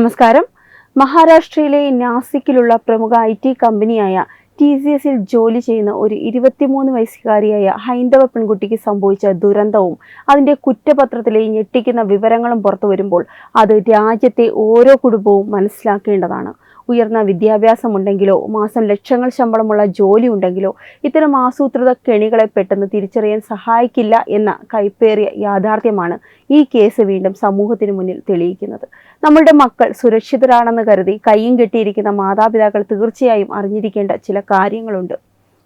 നമസ്കാരം. മഹാരാഷ്ട്രയിലെ നാസിക്കിലുള്ള പ്രമുഖ IT കമ്പനിയായ TCSൽ ജോലി ചെയ്യുന്ന ഒരു 23 വയസ്സുകാരിയായ ഹൈന്ദവ പെൺകുട്ടിക്ക് സംഭവിച്ച ദുരന്തവും അതിന്റെ കുറ്റപത്രത്തിലെ ഞെട്ടിക്കുന്ന വിവരങ്ങളും പുറത്തുവരുമ്പോൾ അത് രാജ്യത്തെ ഓരോ കുടുംബവും മനസ്സിലാക്കേണ്ടതാണ്. ഉയർന്ന വിദ്യാഭ്യാസമുണ്ടെങ്കിലോ മാസം ലക്ഷങ്ങൾ ശമ്പളമുള്ള ജോലി ഉണ്ടെങ്കിലോ ഇത്തരം ആസൂത്രിത കെണികളെ പെട്ടെന്ന് തിരിച്ചറിയാൻ സഹായിക്കില്ല എന്ന കൈപ്പേറിയ യാഥാർത്ഥ്യമാണ് ഈ കേസ് വീണ്ടും സമൂഹത്തിന് മുന്നിൽ തെളിയിക്കുന്നത്. നമ്മളുടെ മക്കൾ സുരക്ഷിതരാണെന്ന് കരുതി കയ്യും കെട്ടിയിരിക്കുന്ന മാതാപിതാക്കൾ തീർച്ചയായും അറിഞ്ഞിരിക്കേണ്ട ചില കാര്യങ്ങളുണ്ട്.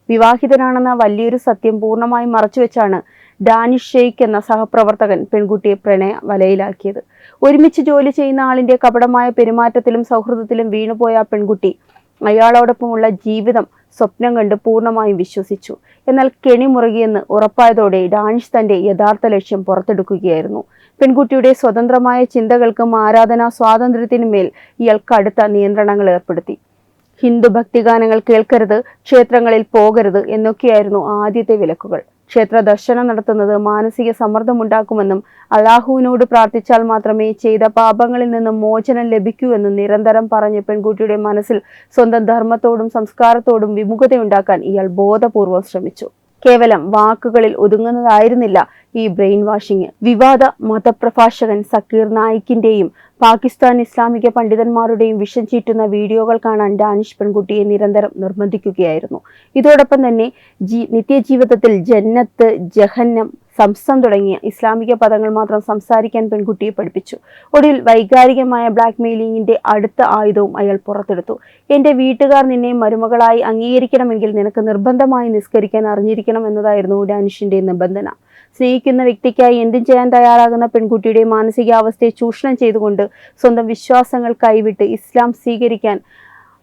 വിവാഹിതരാണെന്ന വലിയൊരു സത്യം പൂർണ്ണമായും മറച്ചുവെച്ചാണ് ഡാനിഷ് ഷെയ്ഖ് എന്ന സഹപ്രവർത്തകൻ പെൺകുട്ടിയെ പ്രണയ വലയിലാക്കിയത്. ഒരുമിച്ച് ജോലി ചെയ്യുന്ന ആളിന്റെ കപടമായ പെരുമാറ്റത്തിലും സൗഹൃദത്തിലും വീണുപോയ ആ പെൺകുട്ടി അയാളോടൊപ്പമുള്ള ജീവിതം സ്വപ്നം കണ്ട് പൂർണ്ണമായും വിശ്വസിച്ചു. എന്നാൽ കെണി മുറുകിയെന്ന് ഉറപ്പായതോടെ ഡാനിഷ് തന്റെ യഥാർത്ഥ ലക്ഷ്യം പുറത്തെടുക്കുകയായിരുന്നു. പെൺകുട്ടിയുടെ സ്വതന്ത്രമായ ചിന്തകൾക്കും ആരാധനാ സ്വാതന്ത്ര്യത്തിനും മേൽ ഇയാൾ കടുത്ത നിയന്ത്രണങ്ങൾ ഏർപ്പെടുത്തി. ഹിന്ദു ഭക്തിഗാനങ്ങൾ കേൾക്കരുത്, ക്ഷേത്രങ്ങളിൽ പോകരുത് എന്നൊക്കെയായിരുന്നു ആദ്യത്തെ വിലക്കുകൾ. ക്ഷേത്ര ദർശനം നടത്തുന്നത് മാനസിക സമ്മർദ്ദമുണ്ടാക്കുമെന്നും അല്ലാഹുവിനോട് പ്രാർത്ഥിച്ചാൽ മാത്രമേ ചെയ്ത പാപങ്ങളിൽ നിന്നും മോചനം ലഭിക്കൂ എന്നും നിരന്തരം പറഞ്ഞ് പെൺകുട്ടിയുടെ മനസ്സിൽ സ്വന്തം ധർമ്മത്തോടും സംസ്കാരത്തോടും വിമുഖതയുണ്ടാക്കാൻ ഇയാൾ ബോധപൂർവം ശ്രമിച്ചു. കേവലം വാക്കുകളിൽ ഒതുങ്ങുന്നതായിരുന്നില്ല ഈ ബ്രെയിൻ വാഷിംഗ്. വിവാദ മതപ്രഭാഷകൻ സക്കീർ നായിക്കിന്റെയും പാകിസ്ഥാൻ ഇസ്ലാമിക പണ്ഡിതന്മാരുടെയും വിഷം ചീറ്റുന്ന വീഡിയോകൾ കാണാൻ ഡാനിഷ് പെൺകുട്ടിയെ നിരന്തരം നിർബന്ധിക്കുകയായിരുന്നു. ഇതോടൊപ്പം തന്നെ നിത്യജീവിതത്തിൽ ജന്നത്ത്, ജഹന്നം, സംസം തുടങ്ങിയ ഇസ്ലാമിക പദങ്ങൾ മാത്രം സംസാരിക്കാൻ പെൺകുട്ടിയെ പഠിപ്പിച്ചു. ഒടുവിൽ വൈകാരികമായ ബ്ലാക്ക് മെയിലിംഗിന്റെ അടുത്ത ആയുധവും അയാൾ പുറത്തെടുത്തു. എന്റെ വീട്ടുകാർ നിന്നെ മരുമകളായി അംഗീകരിക്കണമെങ്കിൽ നിനക്ക് നിർബന്ധമായി നിസ്കരിക്കാൻ അറിഞ്ഞിരിക്കണം എന്നതായിരുന്നു ഡാനിഷിന്റെ നിബന്ധന. സ്നേഹിക്കുന്ന വ്യക്തിക്കായി എന്തും ചെയ്യാൻ തയ്യാറാകുന്ന പെൺകുട്ടിയുടെ മാനസികാവസ്ഥയെ ചൂഷണം ചെയ്തുകൊണ്ട് സ്വന്തം വിശ്വാസങ്ങൾ കൈവിട്ട് ഇസ്ലാം സ്വീകരിക്കാൻ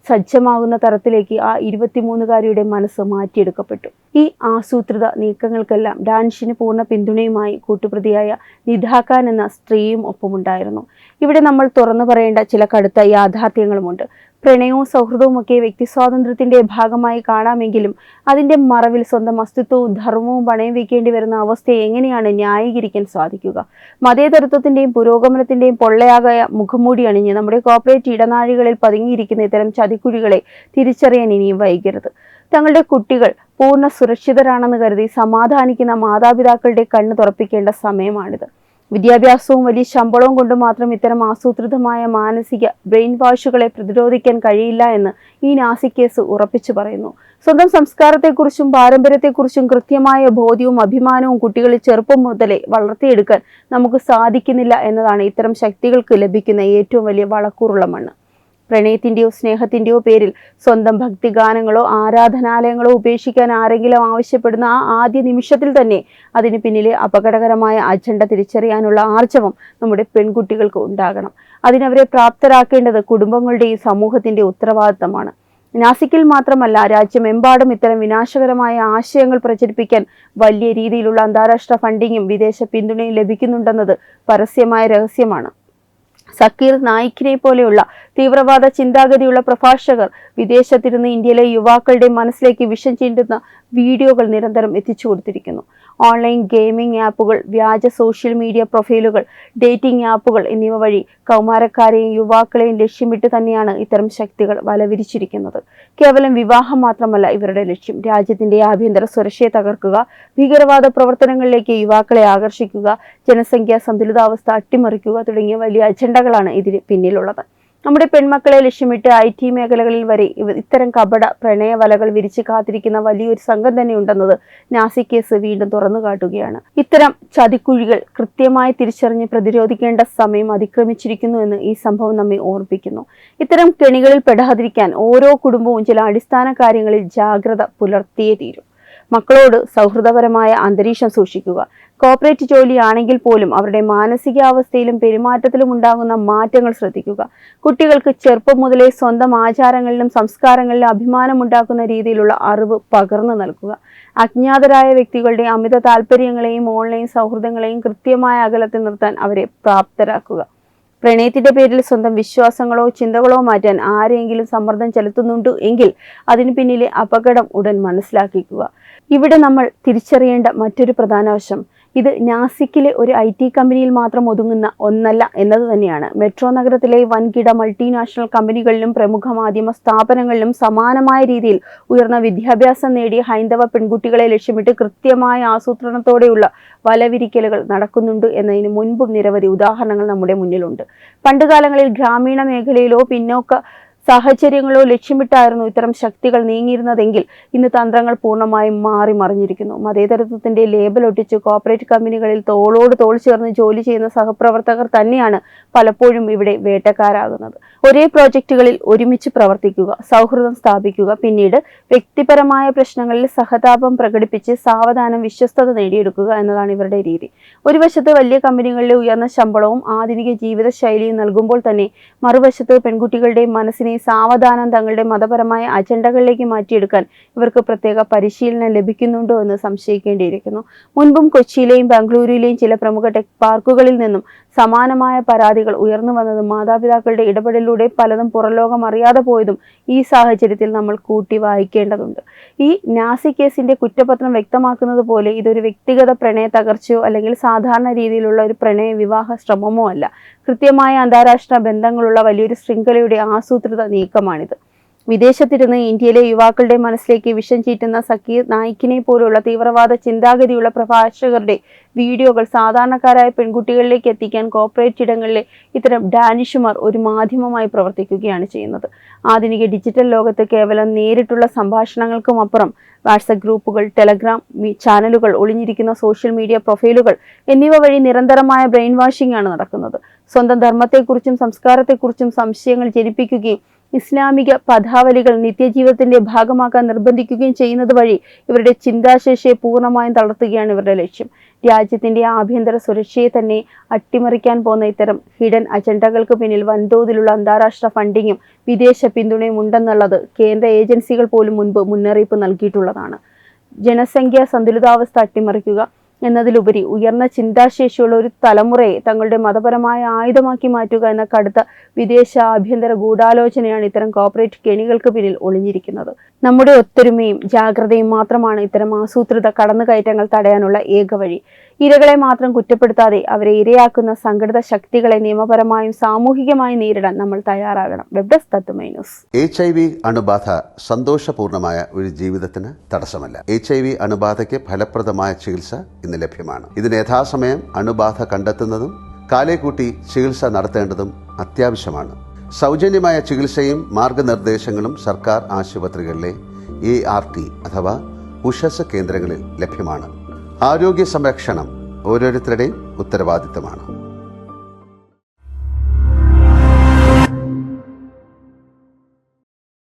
സജ്ജമാകുന്ന തരത്തിലേക്ക് ആ 23-കാരിയുടെ മനസ്സ് മാറ്റിയെടുക്കപ്പെട്ടു. ഈ ആസൂത്രിത നീക്കങ്ങൾക്കെല്ലാം ഡാനിഷിന് പൂർണ്ണ പിന്തുണയുമായി കൂട്ടുപ്രതിയായ നിധാ ഖാൻ എന്ന സ്ത്രീയും ഒപ്പമുണ്ടായിരുന്നു. ഇവിടെ നമ്മൾ തുറന്നു പറയേണ്ട ചില കടുത്ത യാഥാർത്ഥ്യങ്ങളുമുണ്ട്. പ്രണയവും സൗഹൃദവും ഒക്കെ വ്യക്തി സ്വാതന്ത്ര്യത്തിന്റെ ഭാഗമായി കാണാമെങ്കിലും അതിന്റെ മറവിൽ സ്വന്തം അസ്തിത്വവും ധർമ്മവും പണയം വയ്ക്കേണ്ടി വരുന്ന അവസ്ഥയെ എങ്ങനെയാണ് ന്യായീകരിക്കാൻ സാധിക്കുക? മതേതരത്വത്തിന്റെയും പുരോഗമനത്തിന്റെയും പൊള്ളയാകായ മുഖംമൂടി അണിഞ്ഞ് നമ്മുടെ കോർപ്പറേറ്റ് ഇടനാഴികളിൽ പതുങ്ങിയിരിക്കുന്ന ഇത്തരം ചതിക്കുഴികളെ തിരിച്ചറിയാൻ ഇനിയും വൈകരുത്. തങ്ങളുടെ കുട്ടികൾ പൂർണ്ണ സുരക്ഷിതരാണെന്ന് കരുതി സമാധാനിക്കുന്ന മാതാപിതാക്കളുടെ കണ്ണ് തുറപ്പിക്കേണ്ട സമയമാണിത്. വിദ്യാഭ്യാസവും വലിയ ശമ്പളവും കൊണ്ട് മാത്രം ഇത്തരം ആസൂത്രിതമായ മാനസിക ബ്രെയിൻ വാഷുകളെ പ്രതിരോധിക്കാൻ കഴിയില്ല എന്ന് ഈ നാസിക് കേസ് ഉറപ്പിച്ചു പറയുന്നു. സ്വന്തം സംസ്കാരത്തെക്കുറിച്ചും പാരമ്പര്യത്തെക്കുറിച്ചും കൃത്യമായ ബോധ്യവും അഭിമാനവും കുട്ടികളിൽ ചെറുപ്പം മുതലേ വളർത്തിയെടുക്കാൻ നമുക്ക് സാധിക്കുന്നില്ല എന്നതാണ് ഇത്തരം ശക്തികൾക്ക് ലഭിക്കുന്ന ഏറ്റവും വലിയ വളക്കൂറുള്ള മണ്ണ്. പ്രണയത്തിന്റെയോ സ്നേഹത്തിന്റെയോ പേരിൽ സ്വന്തം ഭക്തിഗാനങ്ങളോ ആരാധനാലയങ്ങളോ ഉപേക്ഷിക്കാൻ ആരെങ്കിലും ആവശ്യപ്പെടുന്ന ആ ആദ്യ നിമിഷത്തിൽ തന്നെ അതിന് പിന്നിലെ അപകടകരമായ അജണ്ട തിരിച്ചറിയാനുള്ള ആർജവം നമ്മുടെ പെൺകുട്ടികൾക്ക് ഉണ്ടാകണം. അതിനവരെ പ്രാപ്തരാക്കേണ്ടത് കുടുംബങ്ങളുടെയും സമൂഹത്തിന്റെ ഉത്തരവാദിത്തമാണ്. നാസിക്കിൽ മാത്രമല്ല, രാജ്യമെമ്പാടും ഇത്തരം വിനാശകരമായ ആശയങ്ങൾ പ്രചരിപ്പിക്കാൻ വലിയ രീതിയിലുള്ള അന്താരാഷ്ട്ര ഫണ്ടിങ്ങും വിദേശ പിന്തുണയും ലഭിക്കുന്നുണ്ടെന്നത് പരസ്യമായ രഹസ്യമാണ്. സക്കീർ നായിക്കിനെ പോലെയുള്ള തീവ്രവാദ ചിന്താഗതിയുള്ള പ്രഭാഷകർ വിദേശത്തിരുന്ന് ഇന്ത്യയിലെ യുവാക്കളുടെ മനസ്സിലേക്ക് വിഷം ചീണ്ടുന്ന വീഡിയോകൾ നിരന്തരം എത്തിച്ചു കൊടുത്തിരിക്കുന്നു. ഓൺലൈൻ ഗെയിമിംഗ് ആപ്പുകൾ, വ്യാജ സോഷ്യൽ മീഡിയ പ്രൊഫൈലുകൾ, ഡേറ്റിംഗ് ആപ്പുകൾ എന്നിവ വഴി കൗമാരക്കാരെയും യുവാക്കളെയും ലക്ഷ്യമിട്ട് തന്നെയാണ് ഇത്തരം ശക്തികൾ വലവിരിച്ചിരിക്കുന്നത്. കേവലം വിവാഹം മാത്രമല്ല ഇവരുടെ ലക്ഷ്യം. രാജ്യത്തിന്റെ ആഭ്യന്തര സുരക്ഷയെ തകർക്കുക, ഭീകരവാദ പ്രവർത്തനങ്ങളിലേക്ക് യുവാക്കളെ ആകർഷിക്കുക, ജനസംഖ്യാ സന്തുലിതാവസ്ഥ അട്ടിമറിക്കുക തുടങ്ങിയ വലിയ അജണ്ടകളാണ് ഇതിന് പിന്നിലുള്ളത്. നമ്മുടെ പെൺമക്കളെ ലക്ഷ്യമിട്ട് IT മേഖലകളിൽ വരെ ഇത്തരം കപട പ്രണയ വലകൾ വിരിച്ച് കാത്തിരിക്കുന്ന വലിയൊരു സംഘം തന്നെ ഉണ്ടെന്നത് നാസിക് കേസ് വീണ്ടും തുറന്നു കാട്ടുകയാണ്. ഇത്തരം ചതിക്കുഴികൾ കൃത്യമായി തിരിച്ചറിഞ്ഞ് പ്രതിരോധിക്കേണ്ട സമയം അതിക്രമിച്ചിരിക്കുന്നു എന്ന് ഈ സംഭവം നമ്മെ ഓർമ്മിപ്പിക്കുന്നു. ഇത്തരം കെണികളിൽ പെടാതിരിക്കാൻ ഓരോ കുടുംബവും ചില അടിസ്ഥാന കാര്യങ്ങളിൽ ജാഗ്രത പുലർത്തിയേ തീരും. മക്കളോട് സൗഹൃദപരമായ അന്തരീക്ഷം സൂക്ഷിക്കുക. കോർപ്പറേറ്റ് ജോലിയാണെങ്കിൽ പോലും അവരുടെ മാനസികാവസ്ഥയിലും പെരുമാറ്റത്തിലും ഉണ്ടാകുന്ന മാറ്റങ്ങൾ ശ്രദ്ധിക്കുക. കുട്ടികൾക്ക് ചെറുപ്പം മുതലേ സ്വന്തം ആചാരങ്ങളിലും സംസ്കാരങ്ങളിലും അഭിമാനമുണ്ടാക്കുന്ന രീതിയിലുള്ള അറിവ് പകർന്നു നൽകുക. അജ്ഞാതരായ വ്യക്തികളുടെ അമിത താല്പര്യങ്ങളെയും ഓൺലൈൻ സൗഹൃദങ്ങളെയും കൃത്യമായ അകലത്തിൽ നിർത്താൻ അവരെ പ്രാപ്തരാക്കുക. പ്രണയത്തിന്റെ പേരിൽ സ്വന്തം വിശ്വാസങ്ങളോ ചിന്തകളോ മാറ്റാൻ ആരെങ്കിലും സമ്മർദ്ദം ചെലുത്തുന്നുണ്ട് എങ്കിൽ അതിന് പിന്നിലെ അപകടം ഉടൻ മനസ്സിലാക്കിക്കുക. ഇവിടെ നമ്മൾ തിരിച്ചറിയേണ്ട മറ്റൊരു പ്രധാന വശം, ഇത് നാസിക്കിലെ ഒരു IT കമ്പനിയിൽ മാത്രം ഒതുങ്ങുന്ന ഒന്നല്ല എന്നത് തന്നെയാണ്. മെട്രോ നഗരത്തിലെ വൻകിട മൾട്ടിനാഷണൽ കമ്പനികളിലും പ്രമുഖ മാധ്യമ സ്ഥാപനങ്ങളിലും സമാനമായ രീതിയിൽ ഉയർന്ന വിദ്യാഭ്യാസം നേടിയ ഹൈന്ദവ പെൺകുട്ടികളെ ലക്ഷ്യമിട്ട് കൃത്യമായ ആസൂത്രണത്തോടെയുള്ള വലവിരിക്കലുകൾ നടക്കുന്നുണ്ട് എന്നതിന് മുൻപും നിരവധി ഉദാഹരണങ്ങൾ നമ്മുടെ മുന്നിലുണ്ട്. പണ്ടുകാലങ്ങളിൽ ഗ്രാമീണ മേഖലയിലോ പിന്നോക്ക സാഹചര്യങ്ങളോ ലക്ഷ്യമിട്ടായിരുന്നു ഇത്തരം ശക്തികൾ നീങ്ങിയിരുന്നതെങ്കിൽ ഇന്ന് തന്ത്രങ്ങൾ പൂർണ്ണമായും മാറി മറിഞ്ഞിരിക്കുന്നു. മതേതരത്വത്തിന്റെ ലേബൽ ഒട്ടിച്ച് കോർപ്പറേറ്റ് കമ്പനികളിൽ തോളോട് തോൾ ചേർന്ന് ജോലി ചെയ്യുന്ന സഹപ്രവർത്തകർ തന്നെയാണ് പലപ്പോഴും ഇവിടെ വേട്ടക്കാരാകുന്നത്. ഒരേ പ്രോജക്റ്റുകളിൽ ഒരുമിച്ച് പ്രവർത്തിക്കുക, സൗഹൃദം സ്ഥാപിക്കുക, പിന്നീട് വ്യക്തിപരമായ പ്രശ്നങ്ങളിൽ സഹതാപം പ്രകടിപ്പിച്ച് സാവധാനം വിശ്വസ്തത നേടിയെടുക്കുക എന്നതാണ് ഇവരുടെ രീതി. ഒരു വശത്ത് വലിയ കമ്പനികളിലെ ഉയർന്ന ശമ്പളവും ആധുനിക ജീവിതശൈലിയും നൽകുമ്പോൾ തന്നെ മറുവശത്ത് പെൺകുട്ടികളുടെ മനസ്സിനെ സാവധാനം തങ്ങളുടെ മതപരമായ അജണ്ടകളിലേക്ക് മാറ്റിയെടുക്കാൻ ഇവർക്ക് പ്രത്യേക പരിശീലനം ലഭിക്കുന്നുണ്ടോ എന്ന് സംശയിക്കേണ്ടിയിരിക്കുന്നു. മുൻപും കൊച്ചിയിലെയും ബാംഗ്ലൂരിലെയും ചില പ്രമുഖ ടെക് പാർക്കുകളിൽ നിന്നും സമാനമായ പരാതികൾ ഉയർന്നു വന്നതും മാതാപിതാക്കളുടെ ഇടപെടലിലൂടെ പലതും പുറംലോകം അറിയാതെ പോയതും ഈ സാഹചര്യത്തിൽ നമ്മൾ കൂട്ടി വായിക്കേണ്ടതുണ്ട്. ഈ നാസി കേസിന്റെ കുറ്റപത്രം വ്യക്തമാക്കുന്നത് പോലെ ഇതൊരു വ്യക്തിഗത പ്രണയ തകർച്ചയോ അല്ലെങ്കിൽ സാധാരണ രീതിയിലുള്ള ഒരു പ്രണയ വിവാഹ ശ്രമമോ അല്ല. കൃത്യമായ അന്താരാഷ്ട്ര ബന്ധങ്ങളുള്ള വലിയൊരു ശൃംഖലയുടെ ആസൂത്രിത നീക്കമാണിത്. വിദേശത്തിരുന്ന് ഇന്ത്യയിലെ യുവാക്കളുടെ മനസ്സിലേക്ക് വിഷം ചീറ്റുന്ന സക്കീർ നായിക്കിനെ പോലുള്ള തീവ്രവാദ ചിന്താഗതിയുള്ള പ്രഭാഷകരുടെ വീഡിയോകൾ സാധാരണക്കാരായ പെൺകുട്ടികളിലേക്ക് എത്തിക്കാൻ കോർപ്പറേറ്റ് ഇടങ്ങളിലെ ഇത്തരം ഡാനിഷുമാർ ഒരു മാധ്യമമായി പ്രവർത്തിക്കുകയാണ് ചെയ്യുന്നത്. ആധുനിക ഡിജിറ്റൽ ലോകത്ത് കേവലം നേരിട്ടുള്ള സംഭാഷണങ്ങൾക്കുമപ്പുറം വാട്സപ്പ് ഗ്രൂപ്പുകൾ, ടെലഗ്രാം ചാനലുകൾ, ഒളിഞ്ഞിരിക്കുന്ന സോഷ്യൽ മീഡിയ പ്രൊഫൈലുകൾ എന്നിവ വഴി നിരന്തരമായ ബ്രെയിൻ വാഷിംഗ് ആണ് നടക്കുന്നത്. സ്വന്തം ധർമ്മത്തെക്കുറിച്ചും സംസ്കാരത്തെക്കുറിച്ചും സംശയങ്ങൾ ജനിപ്പിക്കുകയും ഇസ്ലാമിക പദാവലികൾ നിത്യജീവിതത്തിന്റെ ഭാഗമാക്കാൻ നിർബന്ധിക്കുകയും ചെയ്യുന്നത് വഴി ഇവരുടെ ചിന്താശേഷിയെ പൂർണ്ണമായും തളർത്തുകയാണ് ഇവരുടെ ലക്ഷ്യം. രാജ്യത്തിന്റെ ആഭ്യന്തര സുരക്ഷയെ തന്നെ അട്ടിമറിക്കാൻ പോകുന്ന ഇത്തരം ഹിഡൻ അജണ്ടകൾക്ക് പിന്നിൽ വൻതോതിലുള്ള അന്താരാഷ്ട്ര ഫണ്ടിങ്ങും വിദേശ പിന്തുണയും ഉണ്ടെന്നുള്ളത് കേന്ദ്ര ഏജൻസികൾ പോലും മുൻപ് മുന്നറിയിപ്പ് നൽകിയിട്ടുള്ളതാണ്. ജനസംഖ്യാ സന്തുലിതാവസ്ഥ അട്ടിമറിക്കുക എന്നതിലുപരി ഉയർന്ന ചിന്താശേഷിയുള്ള ഒരു തലമുറയെ തങ്ങളുടെ മതപരമായ ആയുധമാക്കി മാറ്റുക എന്ന കടുത്ത വിദേശ ആഭ്യന്തര ഗൂഢാലോചനയാണ് ഇത്തരം കോർപ്പറേറ്റ് കെണികൾക്ക് പിന്നിൽ ഒളിഞ്ഞിരിക്കുന്നത്. നമ്മുടെ ഒത്തൊരുമയും ജാഗ്രതയും മാത്രമാണ് ഇത്തരം ആസൂത്രിത കടന്നുകയറ്റങ്ങൾ തടയാനുള്ള ഏക വഴി. ഇരകളെ മാത്രം കുറ്റപ്പെടുത്താതെ അവരെ ഇരയാക്കുന്ന സംഘടിത ശക്തികളെ നിയമപരമായും സാമൂഹികമായും നേരിടാൻ നമ്മൾ തയ്യാറാകണം. വെബ് ഡെസ്ക് തത്തുമൈ ന്യൂസ്. HIV അണുബാധ സന്തോഷപൂർണമായ ഒരു ജീവിതത്തിന് തടസ്സമല്ല. HIV അണുബാധയ്ക്ക് ഫലപ്രദമായ ചികിത്സ ഇന്ന് ലഭ്യമാണ്. ഇതിന് യഥാസമയം അണുബാധ കണ്ടെത്തുന്നതും കാലേക്കൂട്ടി ചികിത്സ നടത്തേണ്ടതും അത്യാവശ്യമാണ്. സൗജന്യമായ ചികിത്സയും മാർഗനിർദ്ദേശങ്ങളും സർക്കാർ ആശുപത്രികളിലെ ART അഥവാ ഉഷസ് കേന്ദ്രങ്ങളിൽ ലഭ്യമാണ്. ആരോഗ്യ സംരക്ഷണം ഓരോരുത്തരുടെയും ഉത്തരവാദിത്തമാണ്.